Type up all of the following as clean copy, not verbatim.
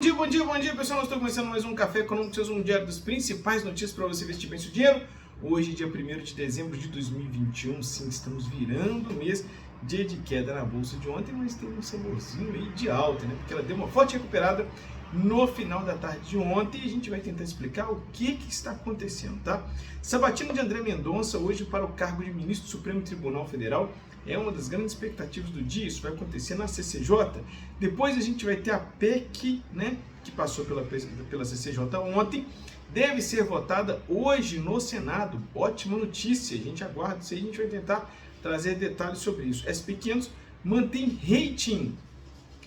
Bom dia, pessoal. Nós estamos começando mais um Café Econômico, um diário das principais notícias para você investir bem seu dinheiro. Hoje, dia 1º de dezembro de 2021, sim, estamos virando o mês, dia de queda na bolsa de ontem, mas tem um saborzinho aí de alta, né? Porque ela deu uma forte recuperada no final da tarde de ontem e a gente vai tentar explicar o que está acontecendo, tá? Sabatina de André Mendonça hoje para o cargo de ministro do Supremo Tribunal Federal. É uma das grandes expectativas do dia, isso vai acontecer na CCJ. Depois a gente vai ter a PEC, né, que passou pela CCJ ontem, deve ser votada hoje no Senado. Ótima notícia, a gente aguarda isso aí, a gente vai tentar trazer detalhes sobre isso. SP500 mantém rating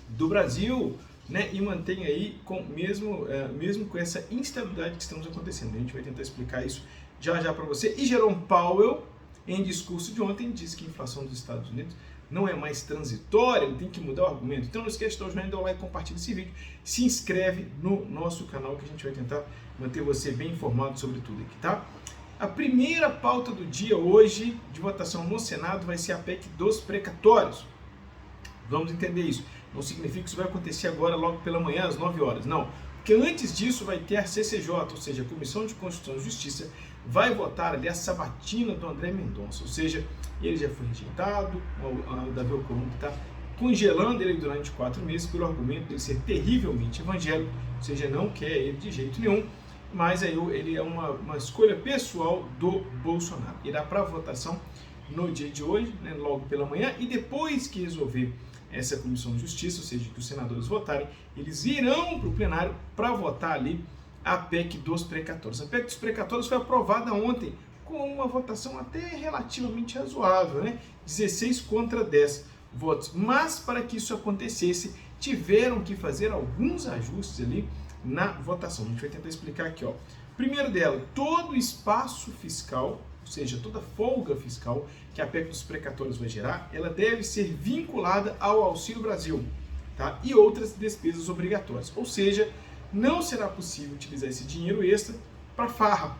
do Brasil, né, e mantém aí mesmo com essa instabilidade que estamos acontecendo. A gente vai tentar explicar isso já para você. E Jerome Powell, em discurso de ontem, disse que a inflação dos Estados Unidos não é mais transitória, ele tem que mudar o argumento. Então não esquece de dar o joinha, dá o like, compartilha esse vídeo, se inscreve no nosso canal que a gente vai tentar manter você bem informado sobre tudo aqui, tá? A primeira pauta do dia hoje, de votação no Senado, vai ser a PEC dos precatórios. Vamos entender isso. Não significa que isso vai acontecer agora, logo pela manhã, às 9 horas. Não. Porque antes disso vai ter a CCJ, ou seja, a Comissão de Constituição e Justiça, vai votar ali a sabatina do André Mendonça. Ou seja, ele já foi rejeitado, o Davi Alcolumbre está congelando ele durante 4 meses pelo argumento de ele ser terrivelmente evangélico, ou seja, não quer ele de jeito nenhum, mas aí ele é uma escolha pessoal do Bolsonaro. Irá para votação no dia de hoje, né, logo pela manhã, e depois que resolver essa Comissão de Justiça, ou seja, que os senadores votarem, eles irão para o plenário para votar ali a PEC dos precatórios. A PEC dos precatórios foi aprovada ontem com uma votação até relativamente razoável, né? 16 contra 10 votos. Mas para que isso acontecesse, tiveram que fazer alguns ajustes ali na votação. A gente vai tentar explicar aqui, ó. Primeiro dela, todo o espaço fiscal, ou seja, toda folga fiscal que a PEC dos precatórios vai gerar, ela deve ser vinculada ao Auxílio Brasil, tá? E outras despesas obrigatórias. Ou seja, não será possível utilizar esse dinheiro extra para farra,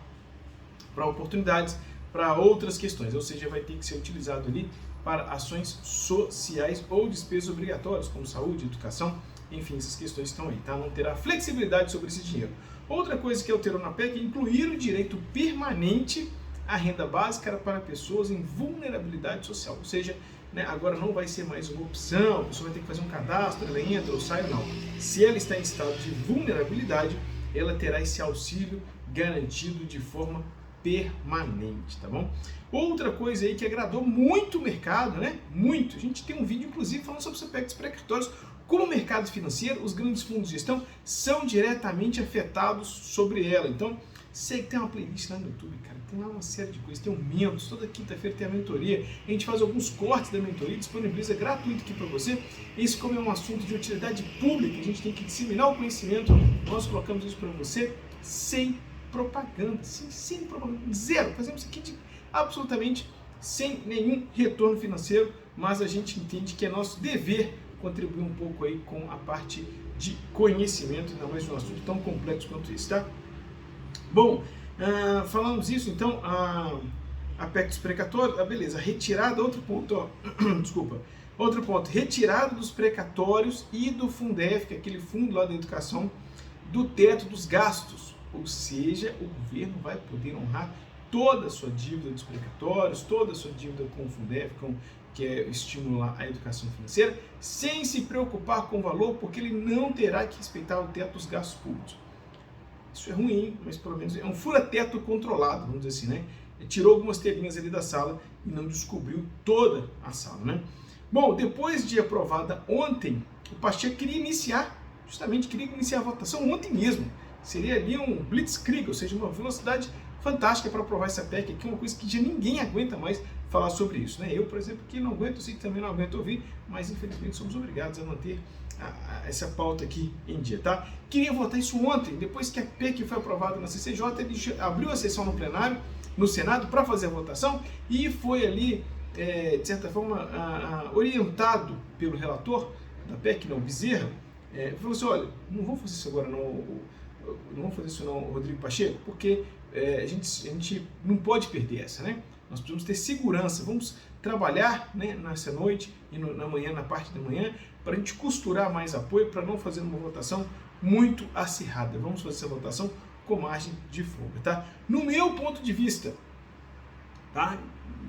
para oportunidades, para outras questões. Ou seja, vai ter que ser utilizado ali para ações sociais ou despesas obrigatórias, como saúde, educação, enfim, essas questões estão aí, tá? Não terá flexibilidade sobre esse dinheiro. Outra coisa que alterou na PEC é incluir o direito permanente à renda básica para pessoas em vulnerabilidade social. Ou seja, né, agora não vai ser mais uma opção, a pessoa vai ter que fazer um cadastro, ela entra ou sai, não. Se ela está em estado de vulnerabilidade, ela terá esse auxílio garantido de forma permanente, tá bom? Outra coisa aí que agradou muito o mercado, né? Muito. A gente tem um vídeo, inclusive, falando sobre os aspectos precatórios. Como o mercado financeiro, os grandes fundos de gestão são diretamente afetados sobre ela. Então, sei que tem uma playlist lá no YouTube, cara, tem lá uma série de coisas, tem aumentos, toda quinta-feira tem a mentoria, a gente faz alguns cortes da mentoria, disponibiliza gratuito aqui para você. Isso, como é um assunto de utilidade pública, a gente tem que disseminar o conhecimento, nós colocamos isso para você sem propaganda, sem propaganda, zero, fazemos isso aqui absolutamente sem nenhum retorno financeiro, mas a gente entende que é nosso dever contribuir um pouco aí com a parte de conhecimento, ainda mais de um assunto tão complexo quanto esse, tá? Bom, falamos isso, então, a PEC dos precatórios, beleza, retirada, outro ponto, ó, desculpa, outro ponto, retirada dos precatórios e do Fundef, que é aquele fundo lá da educação, do teto dos gastos, ou seja, o governo vai poder honrar toda a sua dívida dos precatórios, toda a sua dívida com o Fundef, que é estimular a educação financeira, sem se preocupar com o valor, porque ele não terá que respeitar o teto dos gastos públicos. Isso é ruim, mas pelo menos é um fura-teto controlado, vamos dizer assim, né? Tirou algumas telinhas ali da sala e não descobriu toda a sala, né? Bom, depois de aprovada ontem, o Pacheco queria iniciar a votação ontem mesmo. Seria ali um blitzkrieg, ou seja, uma velocidade fantástica para aprovar essa PEC, que é uma coisa que já ninguém aguenta mais falar sobre isso, né? Eu, por exemplo, que não aguento, sei que também não aguento ouvir, mas infelizmente somos obrigados a manter essa pauta aqui em dia, tá? Queria votar isso ontem, depois que a PEC foi aprovada na CCJ, ele abriu a sessão no plenário, no Senado, para fazer a votação e foi ali, de certa forma, orientado pelo relator da PEC, não, Bezerra, falou assim, olha, não vamos fazer isso agora não vamos fazer isso não, Rodrigo Pacheco, porque a gente não pode perder essa, né? Nós precisamos ter segurança, vamos trabalhar, né, nessa noite e na manhã, na parte da manhã, para a gente costurar mais apoio, para não fazer uma votação muito acirrada. Vamos fazer essa votação com margem de folga, tá? No meu ponto de vista, tá?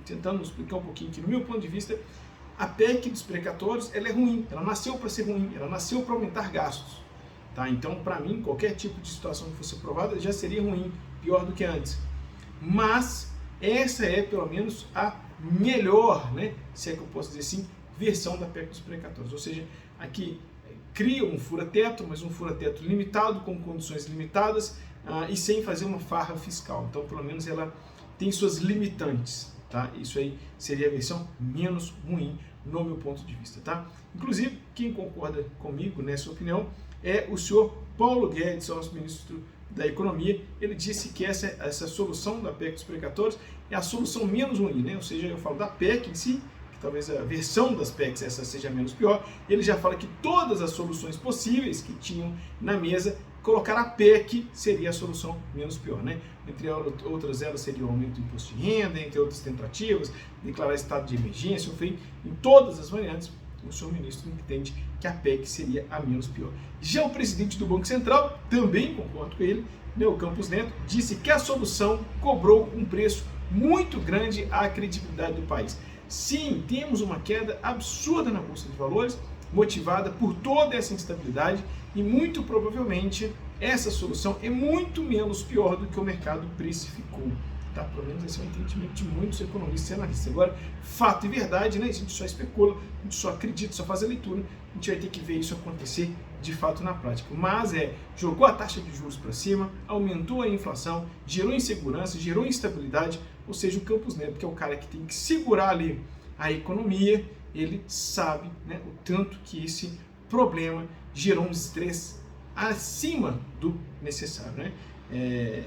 Tentando explicar um pouquinho aqui, no meu ponto de vista, a PEC dos precatórios, ela é ruim, ela nasceu para ser ruim, ela nasceu para aumentar gastos, tá? Então, para mim, qualquer tipo de situação que fosse aprovada já seria ruim, pior do que antes. Mas essa é, pelo menos, a melhor, né, se é que eu posso dizer assim, versão da PEC dos precatórios. Ou seja, aqui cria um fura-teto, mas um fura-teto limitado, com condições limitadas e sem fazer uma farra fiscal. Então, pelo menos, ela tem suas limitantes, tá? Isso aí seria a versão menos ruim, no meu ponto de vista, tá? Inclusive, quem concorda comigo nessa opinião é o senhor Paulo Guedes, nosso ministro da Economia. Ele disse que essa solução da PEC dos precatórios é a solução menos ruim, né? Ou seja, eu falo da PEC em si, que talvez a versão das PECs essa seja menos pior. Ele já fala que todas as soluções possíveis que tinham na mesa, colocar a PEC seria a solução menos pior, né? Entre outras, elas seria o aumento do imposto de renda, entre outras tentativas, declarar estado de emergência, enfim, em todas as variantes, o senhor ministro entende que a PEC seria a menos pior. Já o presidente do Banco Central, também concordo com ele, Neo Campos Neto, disse que a solução cobrou um preço muito grande à credibilidade do país. Sim, temos uma queda absurda na Bolsa de Valores, motivada por toda essa instabilidade, e muito provavelmente essa solução é muito menos pior do que o mercado precificou. Tá? Pelo menos esse é o entendimento de muitos economistas e analistas. Agora, fato e verdade, né? A gente só especula, a gente só acredita, só faz a leitura, a gente vai ter que ver isso acontecer de fato na prática. Mas jogou a taxa de juros para cima, aumentou a inflação, gerou insegurança, gerou instabilidade, ou seja, o Campos Neto, que é o cara que tem que segurar ali a economia, ele sabe, né, o tanto que esse problema gerou um estresse acima do necessário, né?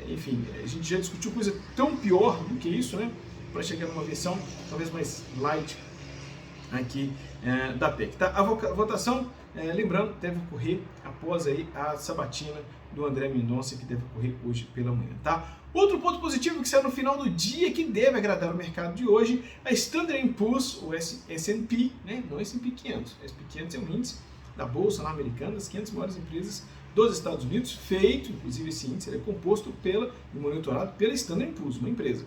Enfim, a gente já discutiu coisa tão pior do que isso, né? Para chegar numa versão talvez mais light aqui da PEC. Tá? A votação, lembrando, deve ocorrer após aí a sabatina do André Mendonça, que deve ocorrer hoje pela manhã. Tá? Outro ponto positivo que saiu no final do dia, que deve agradar o mercado de hoje, a Standard & Poor's, o S&P, né? Não S&P 500. O S&P 500 é um índice da Bolsa lá americana, das 500 maiores empresas dos Estados Unidos, feito, inclusive esse índice é composto e monitorado pela Standard & Poor's, uma empresa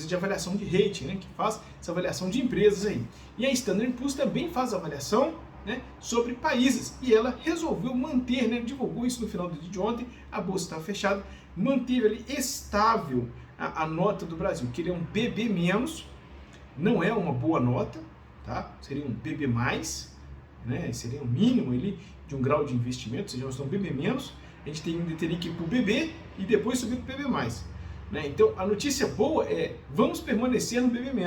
de avaliação de rating, né, que faz essa avaliação de empresas aí. E a Standard & Poor's também faz avaliação, né, sobre países, e ela resolveu manter, né, divulgou isso no final do dia de ontem, a bolsa estava fechada, manteve ali estável a nota do Brasil, que ele é um BB-, não é uma boa nota, tá? Seria um BB+, né, seria o mínimo ali de um grau de investimento, ou seja, nós estamos BB-, a gente teria que ir para o BB e depois subir para o BB+. Né? Então, a notícia boa é, vamos permanecer no BB-.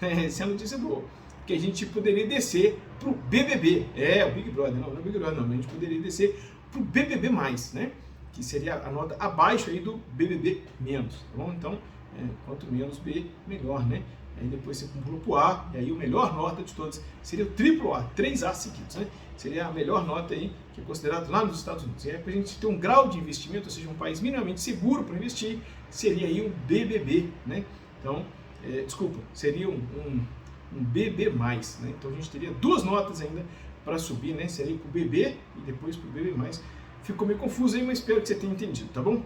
Essa é a notícia boa, porque a gente poderia descer para o BBB, o Big Brother, não é Big Brother não, a gente poderia descer para o BBB+, né? Que seria a nota abaixo aí do BBB-, tá bom? Então, quanto menos B, melhor, né? Aí depois você pula para o A, e aí a melhor nota de todas seria o triplo A, 3 A seguidos, né? Seria a melhor nota aí, que é considerado lá nos Estados Unidos. E aí, para a gente ter um grau de investimento, ou seja, um país minimamente seguro para investir, seria aí um BBB, né? Então, seria um BB+, né? Então a gente teria duas notas ainda para subir, né? Seria para o BB e depois para o BB+. Ficou meio confuso aí, mas espero que você tenha entendido, tá bom?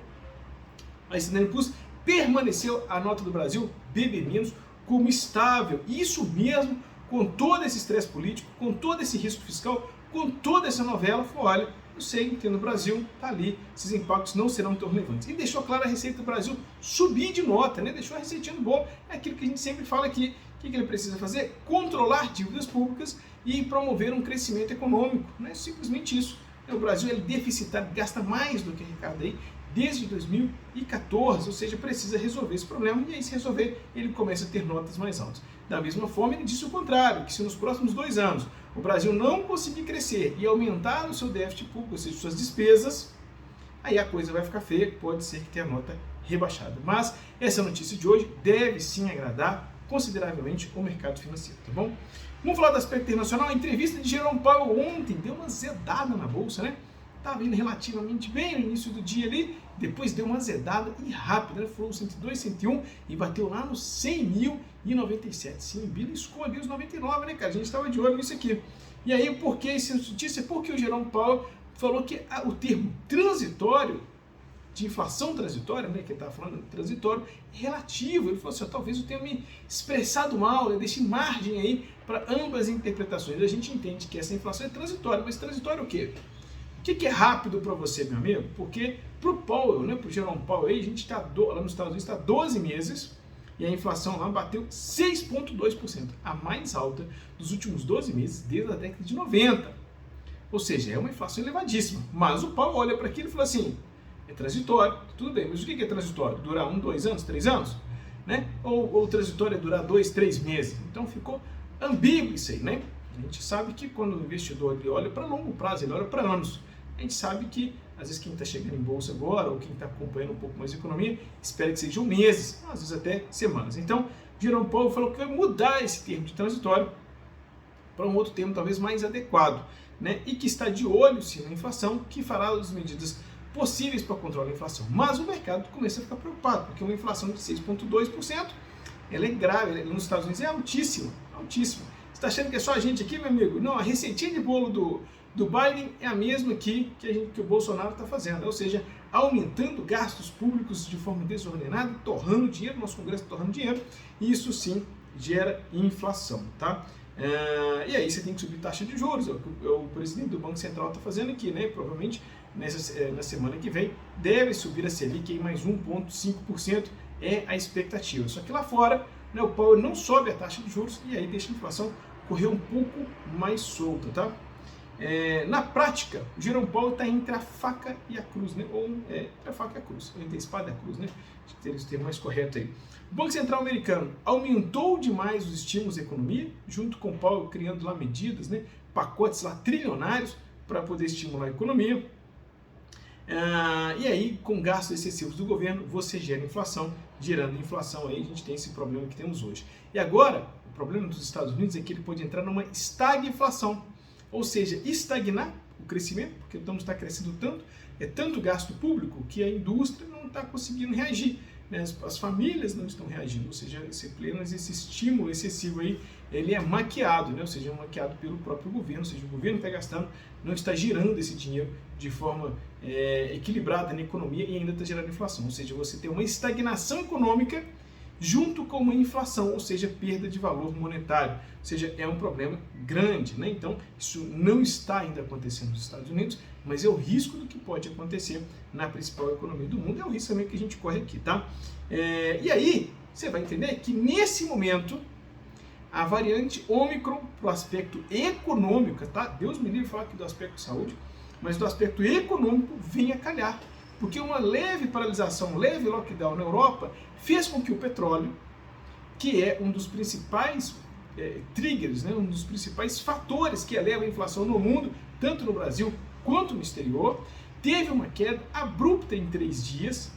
A Standard & Poor's permaneceu a nota do Brasil BB- como estável, isso mesmo, com todo esse estresse político, com todo esse risco fiscal, com toda essa novela. Olha, eu sei que no Brasil tá ali, esses impactos não serão tão relevantes. E deixou claro a receita do Brasil subir de nota, né? Deixou a receitinha no bolo, é aquilo que a gente sempre fala aqui. O que ele precisa fazer? Controlar dívidas públicas e promover um crescimento econômico, né? Simplesmente isso. O Brasil é deficitário, gasta mais do que arrecada aí desde 2014, ou seja, precisa resolver esse problema, e aí se resolver, ele começa a ter notas mais altas. Da mesma forma, ele disse o contrário, que se nos próximos 2 anos o Brasil não conseguir crescer e aumentar o seu déficit público, ou seja, suas despesas, aí a coisa vai ficar feia, pode ser que tenha a nota rebaixada. Mas essa notícia de hoje deve sim agradar consideravelmente o mercado financeiro, tá bom? Vamos falar do aspecto internacional. A entrevista de Jerome Powell ontem deu uma zedada na bolsa, né? Estava indo relativamente bem no início do dia ali, depois deu uma azedada e rápida, né? Falou 102, 101 e bateu lá nos 100.097. Sim, beliscou ali os 99, né, cara? A gente estava de olho nisso aqui. E aí, por que essa notícia? Porque o Jerome Powell falou que o termo transitório, de inflação transitória, né, que ele estava falando, transitório, é relativo. Ele falou assim, talvez eu tenha me expressado mal, eu deixei margem aí para ambas interpretações. A gente entende que essa inflação é transitória, mas transitório é o quê? O que é rápido para você, meu amigo? Porque para o Powell, né, para o Jerome Powell, aí, a gente está lá nos Estados Unidos, está 12 meses, e a inflação lá bateu 6,2%, a mais alta dos últimos 12 meses, desde a década de 90. Ou seja, é uma inflação elevadíssima. Mas o Powell olha para aquilo e fala assim, é transitório, tudo bem, mas o que é transitório? Durar 1, 2 anos, 3 anos? Né? Ou transitório é durar 2, 3 meses? Então ficou ambíguo isso aí, né? A gente sabe que quando o investidor ele olha para longo prazo, ele olha para anos. A gente sabe que, às vezes, quem está chegando em bolsa agora, ou quem está acompanhando um pouco mais a economia, espera que sejam meses, às vezes até semanas. Então, Jerome Powell falou que vai mudar esse termo de transitório para um outro termo talvez mais adequado, né? E que está de olho, sim, na inflação, que fará as medidas possíveis para controlar a inflação. Mas o mercado começa a ficar preocupado, porque uma inflação de 6,2%, ela é grave, nos Estados Unidos é altíssima, altíssima. Você está achando que é só a gente aqui, meu amigo? Não, a receitinha de bolo do Biden é a mesma que o Bolsonaro está fazendo, ou seja, aumentando gastos públicos de forma desordenada, torrando dinheiro, nosso Congresso torrando dinheiro, e isso sim gera inflação, tá? E aí você tem que subir taxa de juros, é o presidente do Banco Central está fazendo aqui, né? Provavelmente na semana que vem deve subir a Selic em mais 1,5%, é a expectativa. Só que lá fora, né, o Powell não sobe a taxa de juros e aí deixa a inflação correr um pouco mais solta, tá? Na prática, o Jerome Powell está entre a faca e a cruz, né? Ou entre a faca e a cruz, entre a espada e a cruz, né? Acho que teria o termo mais correto aí. O Banco Central americano aumentou demais os estímulos à economia, junto com o Powell criando lá medidas, né? Pacotes lá trilionários para poder estimular a economia. E aí, com gastos excessivos do governo, você gera inflação, gerando inflação, aí a gente tem esse problema que temos hoje. E agora, o problema dos Estados Unidos é que ele pode entrar numa estagflação, ou seja, estagnar o crescimento, porque não está crescendo tanto, é tanto gasto público que a indústria não está conseguindo reagir, né? As famílias não estão reagindo, ou seja, esse estímulo excessivo aí, ele é maquiado, né? Ou seja, é maquiado pelo próprio governo, ou seja, o governo está gastando, não está girando esse dinheiro de forma equilibrada na economia e ainda está gerando inflação, ou seja, você tem uma estagnação econômica junto com uma inflação, ou seja, perda de valor monetário, ou seja, é um problema grande, né? Então, isso não está ainda acontecendo nos Estados Unidos, mas é o risco do que pode acontecer na principal economia do mundo, é o risco também que a gente corre aqui, tá? E aí, você vai entender que nesse momento, a variante Ômicron, para o aspecto econômico, tá? Deus me livre de falar aqui do aspecto de saúde, mas do aspecto econômico vem a calhar. Porque uma leve paralisação, um leve lockdown na Europa fez com que o petróleo, que é um dos principais triggers, né, um dos principais fatores que eleva a inflação no mundo, tanto no Brasil quanto no exterior, teve uma queda abrupta em 3 dias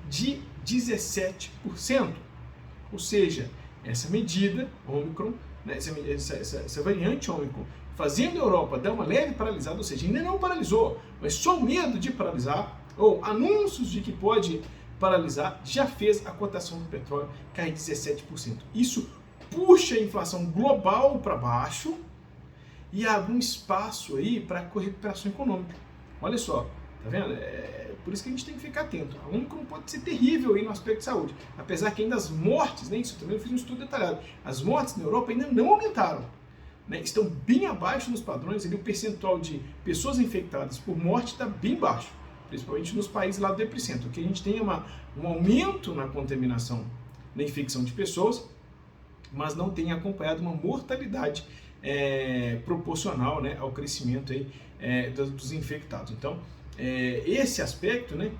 de 17%. Ou seja, essa medida, Ômicron, né, essa variante Ômicron, fazendo a Europa dar uma leve paralisada, ou seja, ainda não paralisou, mas só o medo de paralisar, ou anúncios de que pode paralisar, já fez a cotação do petróleo cair 17%. Isso puxa a inflação global para baixo e abre um espaço aí para a recuperação econômica. Olha só, tá vendo? Por isso que a gente tem que ficar atento. A Ômicron pode ser terrível aí no aspecto de saúde, apesar que ainda as mortes, né, isso também eu fiz um estudo detalhado, as mortes na Europa ainda não aumentaram, né, estão bem abaixo nos padrões, ali, o percentual de pessoas infectadas por morte está bem baixo, principalmente nos países lá do epicentro, que a gente tem um aumento na contaminação, na infecção de pessoas, mas não tem acompanhado uma mortalidade proporcional, né, ao crescimento aí, dos infectados. Então, esse aspecto, né,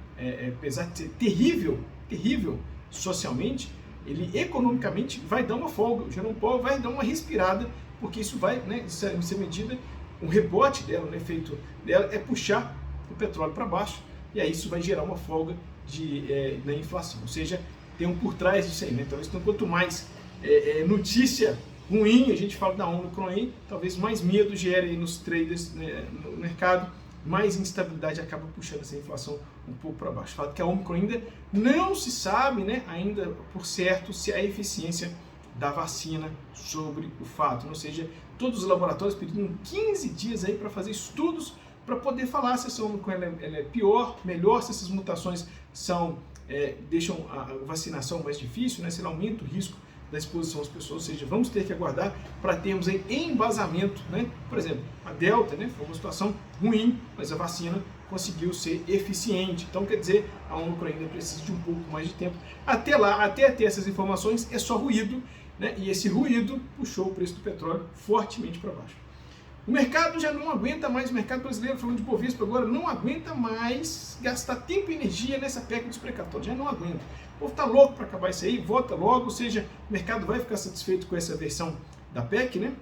apesar de ser terrível socialmente, ele economicamente vai dar uma folga. O Jerome Powell vai dar uma respirada, porque isso vai, né, essa medida, o rebote dela, o efeito dela é puxar o petróleo para baixo, e aí isso vai gerar uma folga na inflação, ou seja, tem um por trás disso aí, né? Então, quanto mais notícia ruim a gente fala da Ômicron aí, talvez mais medo gere aí nos traders, né, no mercado, mais instabilidade acaba puxando essa inflação um pouco para baixo. O fato que a Ômicron ainda não se sabe, né, ainda por certo, se a eficiência da vacina sobre o fato, ou seja, todos os laboratórios pediram 15 dias aí para fazer estudos para poder falar se essa Omicron ela é pior, melhor, se essas mutações deixam a vacinação mais difícil, né? Se ela aumenta o risco da exposição às pessoas, ou seja, vamos ter que aguardar para termos aí embasamento, né? Por exemplo, a Delta, né, foi uma situação ruim, mas a vacina conseguiu ser eficiente. Então, quer dizer, a Omicron ainda precisa de um pouco mais de tempo. Até lá, até ter essas informações, é só ruído, né? E esse ruído puxou o preço do petróleo fortemente para baixo. O mercado já não aguenta mais, o mercado brasileiro, falando de Bovespa agora, não aguenta mais gastar tempo e energia nessa PEC dos precatórios, já não aguenta. O povo está louco para acabar isso aí, vota logo, ou seja, o mercado vai ficar satisfeito com essa versão da PEC, né?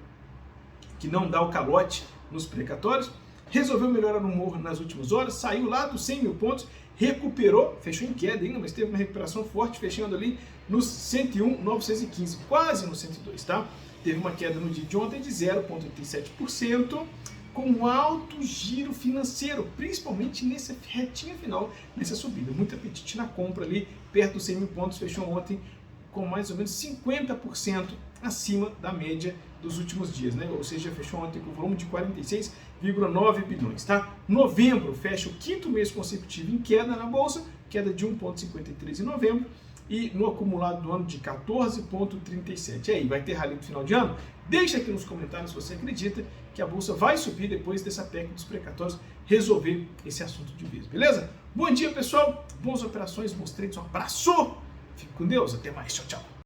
Que não dá o calote nos precatórios. Resolveu melhorar o humor nas últimas horas, saiu lá dos 100 mil pontos, recuperou, fechou em queda ainda, mas teve uma recuperação forte, fechando ali nos 101.915, quase no 102, tá? Teve uma queda no dia de ontem de 0,87%, com um alto giro financeiro, principalmente nessa retinha final, nessa subida. Muito apetite na compra ali, perto dos 100 mil pontos, fechou ontem com mais ou menos 50% acima da média dos últimos dias, né? Ou seja, fechou ontem com volume de 46,9 bilhões, tá? Novembro fecha o quinto mês consecutivo em queda na bolsa, queda de 1,53 em novembro, e no acumulado do ano de 14,37. E aí, vai ter rally no final de ano? Deixa aqui nos comentários se você acredita que a bolsa vai subir depois dessa PEC dos precatórios resolver esse assunto de vez, beleza? Bom dia, pessoal, boas operações, bons trades, um abraço, fique com Deus, até mais, tchau, tchau.